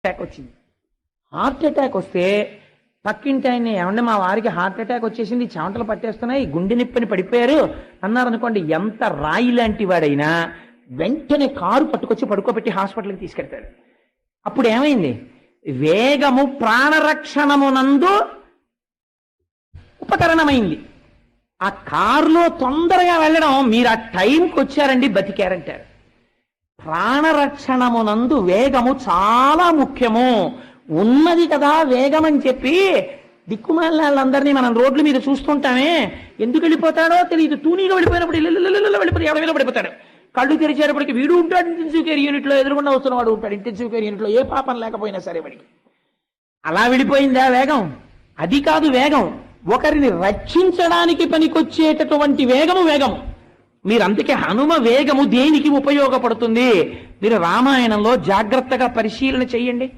Attack వచ్చింది. Heart attack వస్తే పక్కింటి ఆయన ఏమంటే మా వారికి హార్ట్ అటాక్ వచ్చేసింది, చెమటలు పట్టేస్తున్నాయి, గుండె నొప్పిని పడిపోయారు అన్నారనుకోండి, ఎంత రాయి లాంటి వాడైనా వెంటనే కారు పట్టుకొచ్చి పడుకోబెట్టి హాస్పిటల్కి తీసుకెళ్తాడు. అప్పుడు ఏమైంది? వేగము ప్రాణరక్షణమునందు ఉపకరణమైంది. ఆ కారులో తొందరగా వెళ్ళడం, మీరు ఆ టైంకి వచ్చారండి బతికారంటారు. ప్రాణరక్షణమునందు వేగము చాలా ముఖ్యము. ఉన్నది కదా వేగం అని చెప్పి దిక్కుమాలిన వాళ్ళందరినీ మనం రోడ్ల మీద చూస్తుంటామే, ఎందుకు వెళ్ళిపోతాడో తెలియదు, తూనీగా వెళ్ళిపోయినప్పుడు వెళ్ళిపోతే ఎవరి మీద పడిపోతాడు. కళ్ళు తెరిచేటప్పటికి వీడు ఉంటాడు ఇంటెన్సివ్ కేర్ యూనిట్లో, ఎదురుకుండా వస్తున్న వాడు ఉంటాడు ఇంటెన్సివ్ కేర్ యూనిట్లో, ఏ పాపం లేకపోయినా సరే వాడికి. అలా వెళ్ళిపోయిందా వేగం? అది కాదు వేగం, ఒకరిని రక్షించడానికి పనికొచ్చేటటువంటి వేగము వేగము. మీరు అందుకే హనుమ వేగము దేనికి ఉపయోగపడుతుంది మీరు రామాయణంలో జాగ్రత్తగా పరిశీలన చెయ్యండి.